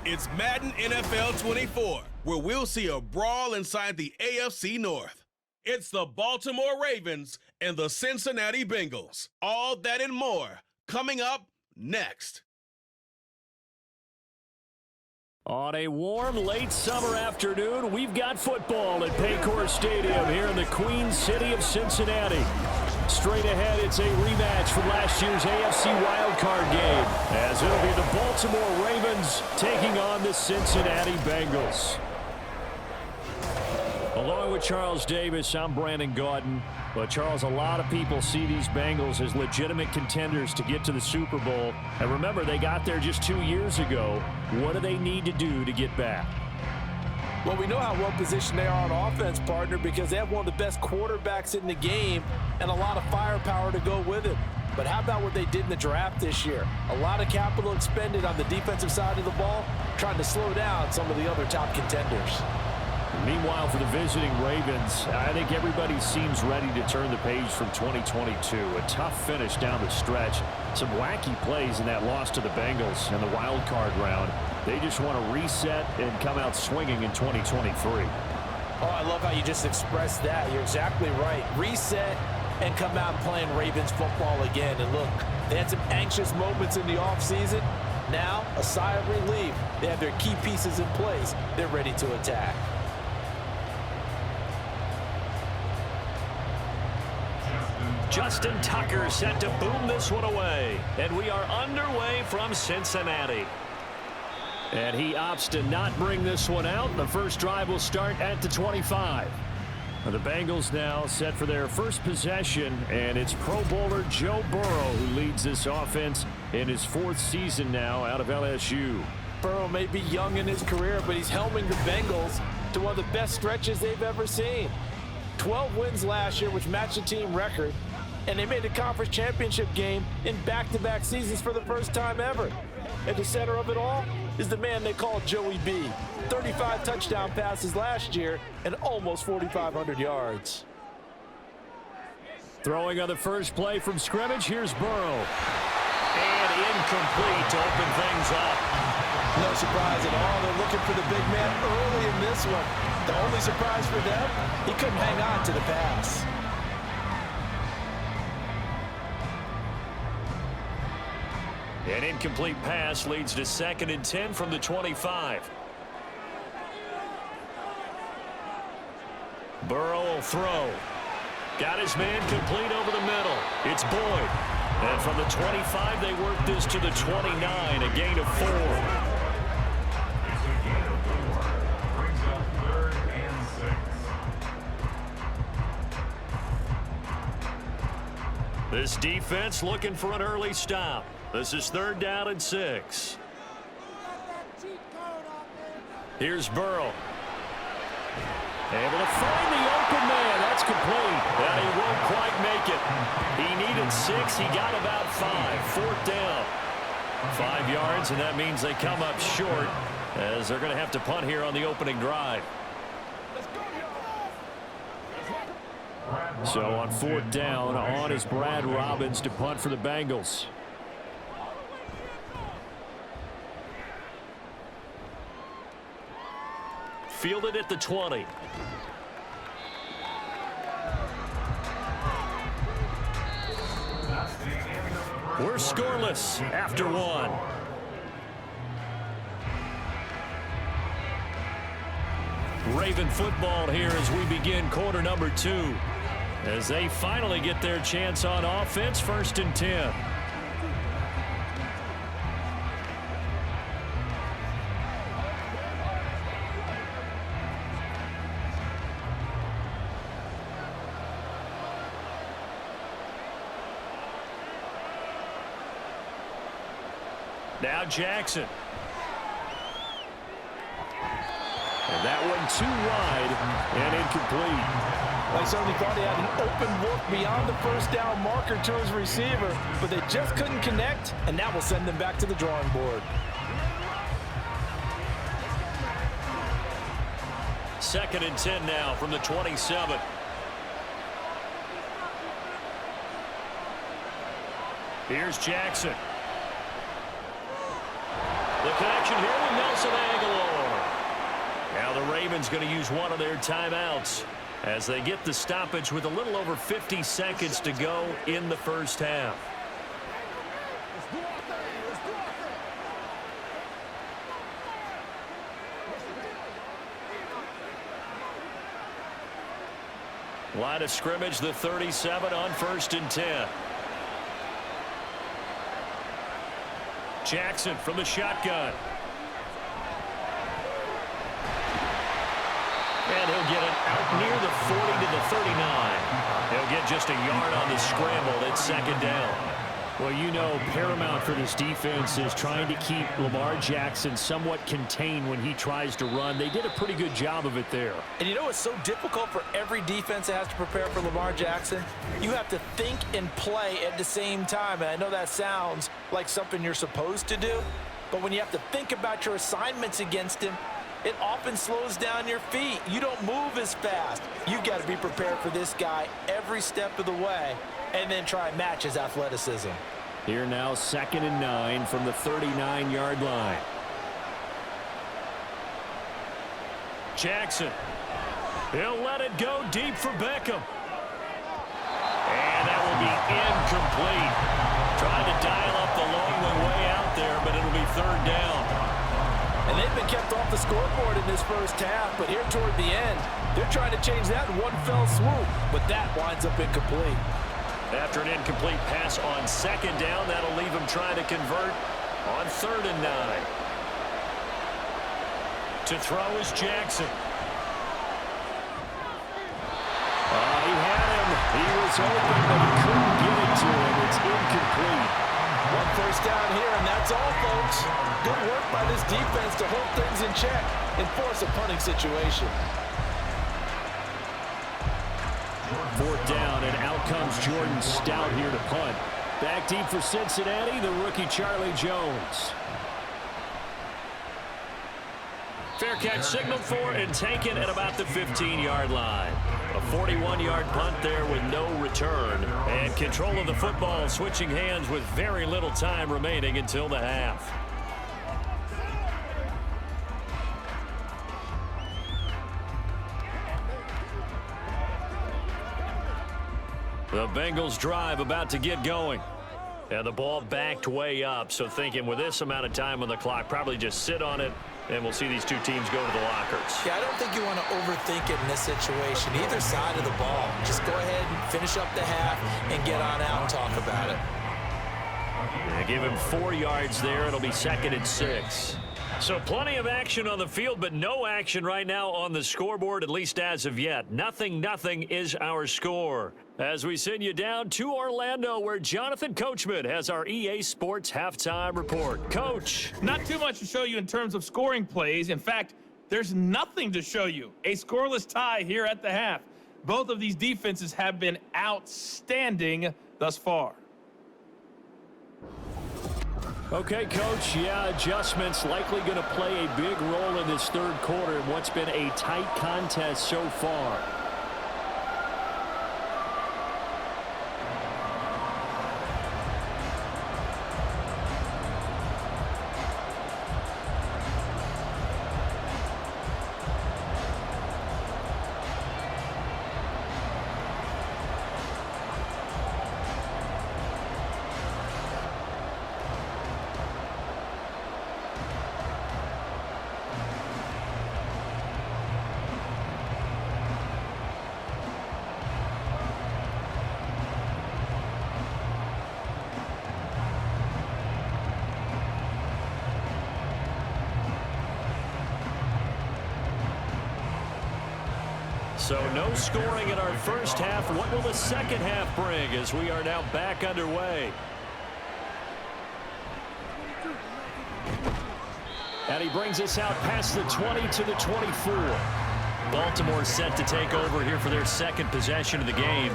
It's Madden NFL 24, where we'll see a brawl inside the AFC North. It's the Baltimore Ravens and the Cincinnati Bengals. All that and more coming up next. On a warm, late summer afternoon, we've got football at Paycor Stadium here in the Queen City of Cincinnati. Straight ahead, it's a rematch from last year's AFC wildcard game, as it'll be the Baltimore Ravens taking on the Cincinnati Bengals. Along with Charles Davis, I'm Brandon Gaudin. But, Charles, a lot of people see these Bengals as legitimate contenders to get to the Super Bowl. And remember, they got there just 2 years ago. What do they need to do to get back? Well, we know how well positioned they are on offense, partner, because they have one of the best quarterbacks in the game and a lot of firepower to go with it. But how about what they did in the draft this year? A lot of capital expended on the defensive side of the ball, trying to slow down some of the other top contenders. Meanwhile, for the visiting Ravens, I think everybody seems ready to turn the page from 2022. A tough finish down the stretch. Some wacky plays in that loss to the Bengals in the wild card round. They just want to reset and come out swinging in 2023. Oh, I love how you just expressed that. You're exactly right. Reset and come out playing Ravens football again. And look, they had some anxious moments in the offseason. Now, a sigh of relief. They have their key pieces in place. They're ready to attack. Justin Tucker set to boom this one away. And we are underway from Cincinnati. And he opts to not bring this one out. The first drive will start at the 25. The Bengals now set for their first possession, and it's Pro Bowler Joe Burrow who leads this offense in his 4th season now out of LSU. Burrow may be young in his career, but he's helming the Bengals to one of the best stretches they've ever seen. 12 wins last year, which matched the team record, and they made the conference championship game in back-to-back seasons for the first time ever. At the center of it all is the man they call Joey B. 35 touchdown passes last year and almost 4,500 yards. Throwing on the first play from scrimmage, here's Burrow. And incomplete to open things up. No surprise at all. They're looking for the big man early in this one. The only surprise for them, he couldn't hang on to the pass. An incomplete pass leads to 2nd and 10 from the 25. Burrow will throw. Got his man complete over the middle. It's Boyd. And from the 25, they work this to the 29, a gain of 4. This defense looking for an early stop. This is 3rd down and 6. Here's Burrow. Able to find the open man. That's complete. And he won't quite make it. He needed 6. He got about 5. 4th down. 5 yards, and that means they come up short as they're going to have to punt here on the opening drive. So on 4th down, on is Brad Robbins to punt for the Bengals. Fielded at the 20. We're scoreless after 1. Raven football here as we begin quarter number 2. As they finally get their chance on offense, 1st and 10. Now Jackson. And that one too wide and incomplete. I certainly thought he had an open look beyond the first down marker to his receiver, but they just couldn't connect, and that will send them back to the drawing board. 2nd and 10 now from the 27. Here's Jackson. The connection here with Nelson Aguilar. Now the Ravens going to use one of their timeouts as they get the stoppage with a little over 50 seconds to go in the first half. Line of scrimmage, the 37 on 1st and 10. Jackson from the shotgun. And he'll get it out near the 40 to the 39. He'll get just a yard on the scramble. It's 2nd down. Well, you know, paramount for this defense is trying to keep Lamar Jackson somewhat contained when he tries to run. They did a pretty good job of it there. And you know it's so difficult for every defense that has to prepare for Lamar Jackson? You have to think and play at the same time. And I know that sounds like something you're supposed to do, but when you have to think about your assignments against him, it often slows down your feet. You don't move as fast. You've got to be prepared for this guy every step of the way and then try and match his athleticism. Here now, 2nd and 9 from the 39-yard line. Jackson. He'll let it go deep for Beckham. And that will be incomplete. Trying to dial up the long way out there, but it'll be 3rd down. And they've been kept off the scoreboard in this first half, but here toward the end, they're trying to change that in one fell swoop, but that winds up incomplete. After an incomplete pass on 2nd down, that'll leave him trying to convert on 3rd and 9. To throw is Jackson. He had him. He was open, but he couldn't get it to him. It's incomplete. One first down here, and that's all, folks. Good work by this defense to hold things in check and force a punting situation. 4th down, and out comes Jordan Stout here to punt. Back deep for Cincinnati, the rookie Charlie Jones. Fair catch signaled for and taken at about the 15-yard line. A 41-yard punt there with no return. And control of the football switching hands with very little time remaining until the half. The Bengals drive about to get going. And the ball backed way up, so thinking with this amount of time on the clock, probably just sit on it, and we'll see these two teams go to the lockers. Yeah, I don't think you want to overthink it in this situation, either side of the ball. Just go ahead and finish up the half and get on out and talk about it. They give him 4 yards there. It'll be 2nd and 6. So plenty of action on the field, but no action right now on the scoreboard, at least as of yet. 0-0 is our score. As we send you down to Orlando, where Jonathan Coachman has our EA Sports halftime report. Coach. Not too much to show you in terms of scoring plays. In fact, there's nothing to show you. A scoreless tie here at the half. Both of these defenses have been outstanding thus far. Okay, Coach, yeah, adjustments likely going to play a big role in this 3rd quarter in what's been a tight contest so far. So no scoring in our first half. What will the second half bring as we are now back underway? And he brings us out past the 20 to the 24. Baltimore set to take over here for their 2nd possession of the game.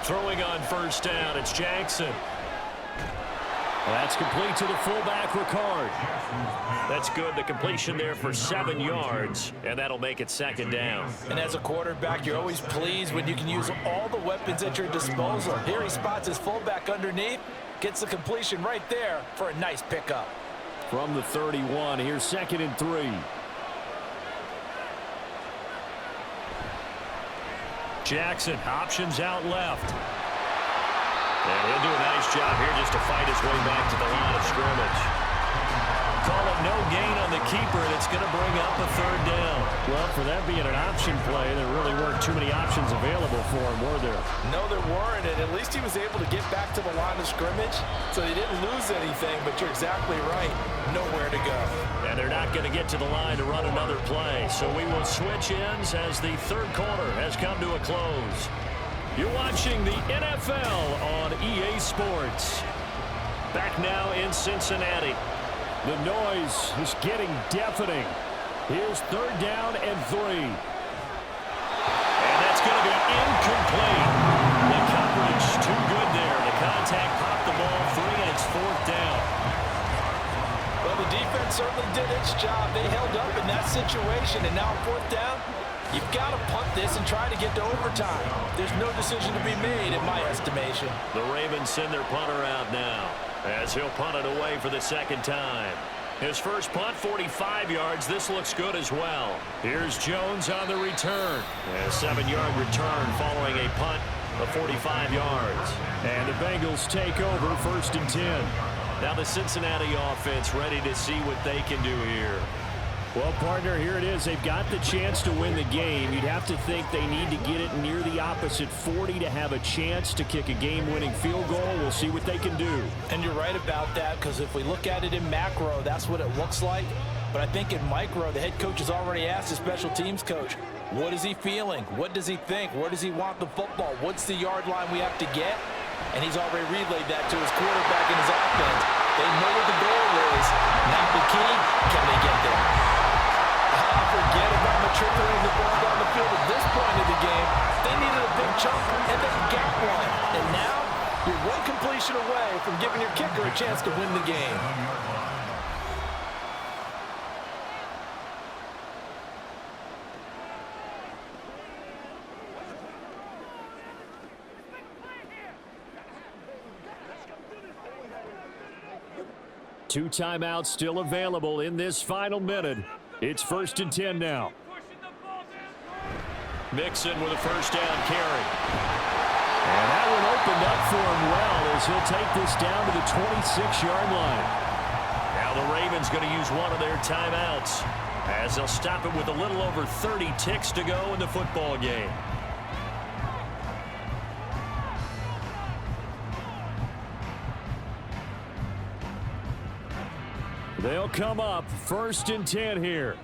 Throwing on first down, it's Jackson. That's complete to the fullback, Ricard. That's good. The completion there for 7 yards, and that'll make it second down. And as a quarterback, you're always pleased when you can use all the weapons at your disposal. Here he spots his fullback underneath, gets the completion right there for a nice pickup. From the 31, here's 2nd and 3. Jackson, options out left. And he'll do a nice job here just to fight his way back to the line of scrimmage. Call it no gain on the keeper, and it's going to bring up a 3rd down. Well, for that being an option play, there really weren't too many options available for him, were there? No, there weren't, and at least he was able to get back to the line of scrimmage, so they didn't lose anything, but you're exactly right. Nowhere to go. And they're not going to get to the line to run another play, so we will switch ends as the 3rd quarter has come to a close. You're watching the NFL on EA Sports. Back now in Cincinnati. The noise is getting deafening. Here's 3rd down and 3. And that's going to be incomplete. The coverage too good there. The contact popped the ball free, and it's 4th down. Well, the defense certainly did its job. They held up in that situation, and now on 4th down, you've got to punt this and try to get to overtime. There's no decision to be made in my estimation. The Ravens send their punter out now as he'll punt it away for the 2nd time. His first punt, 45 yards. This looks good as well. Here's Jones on the return. A 7-yard return following a punt of 45 yards. And the Bengals take over 1st and 10. Now the Cincinnati offense ready to see what they can do here. Well, partner, here it is. They've got the chance to win the game. You'd have to think they need to get it near the opposite 40 to have a chance to kick a game-winning field goal. We'll see what they can do. And you're right about that, because if we look at it in macro, that's what it looks like. But I think in micro, the head coach has already asked the special teams coach, what is he feeling? What does he think? Where does he want the football? What's the yard line we have to get? And he's already relayed that to his quarterback and his offense. They know what the goal is. Now the key, can they get there? Forget about matriculating the ball down the field at this point of the game. They needed a big chunk, and they got one. And now, you're one completion away from giving your kicker a chance to win the game. Two timeouts still available in this final minute. It's 1st and 10 now. Mixon with a 1st down carry. And that one opened up for him well as he'll take this down to the 26-yard line. Now the Ravens going to use one of their timeouts as they'll stop it with a little over 30 ticks to go in the football game. They'll come up 1st and 10 here.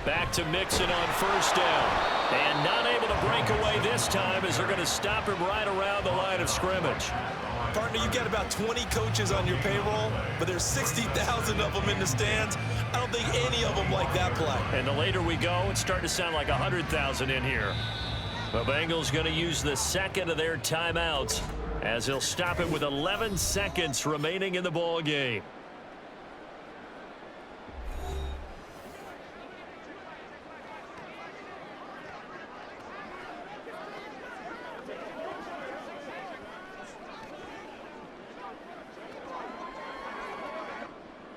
Back to Mixon on 1st down. And not able to break away this time as they're going to stop him right around the line of scrimmage. Partner, you got about 20 coaches on your payroll, but there's 60,000 of them in the stands. I don't think any of them like that play. And the later we go, it's starting to sound like 100,000 in here. The Bengals going to use the 2nd of their timeouts as he'll stop it with 11 seconds remaining in the ball game.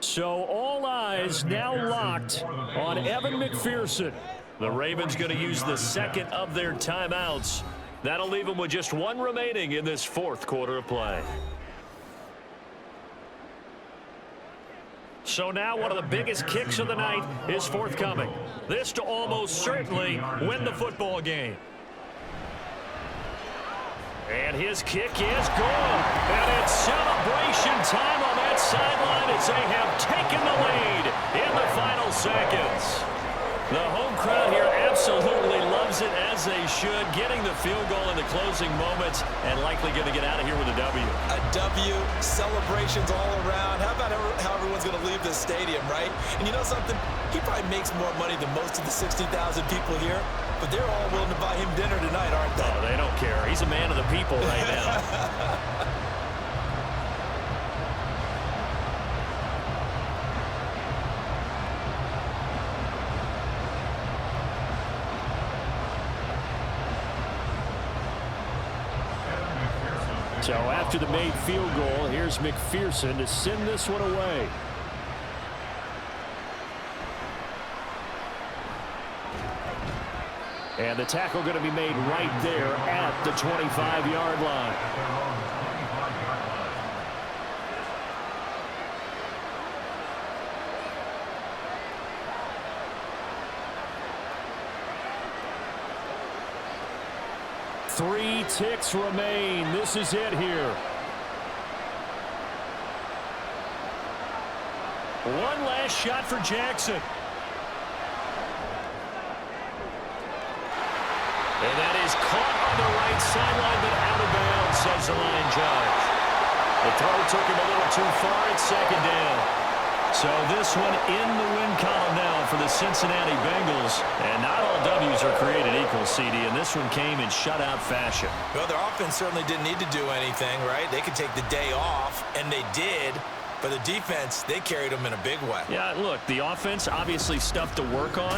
So all eyes now locked on Evan McPherson. The Ravens going to use the 2nd of their timeouts. That'll leave them with just one remaining in this 4th quarter of play. So now one of the biggest kicks of the night is forthcoming. This to almost certainly win the football game. And his kick is good. And it's celebration time on that sideline as they have taken the lead in the final seconds. The home crowd here absolutely loves it, as they should, getting the field goal in the closing moments and likely going to get out of here with a W. A W, celebrations all around. How about how everyone's going to leave this stadium, right? And you know something? He probably makes more money than most of the 60,000 people here. but they're all willing to buy him dinner tonight, aren't they? Oh, they don't care. He's a man of the people right now. So after the made field goal, here's McPherson to send this one away. And the tackle going to be made right there at the 25-yard line. Three ticks remain. This is it here. One last shot for Jackson. And that is caught on the right sideline, but out of bounds, says the line judge. The throw took him a little too far at second down. So this one in the win column now for the Cincinnati Bengals. And not all W's are created equal, CD, and this one came in shutout fashion. Well, their offense certainly didn't need to do anything, right? They could take the day off, and they did. But the defense, they carried them in a big way. Yeah, look, the offense obviously stuff to work on.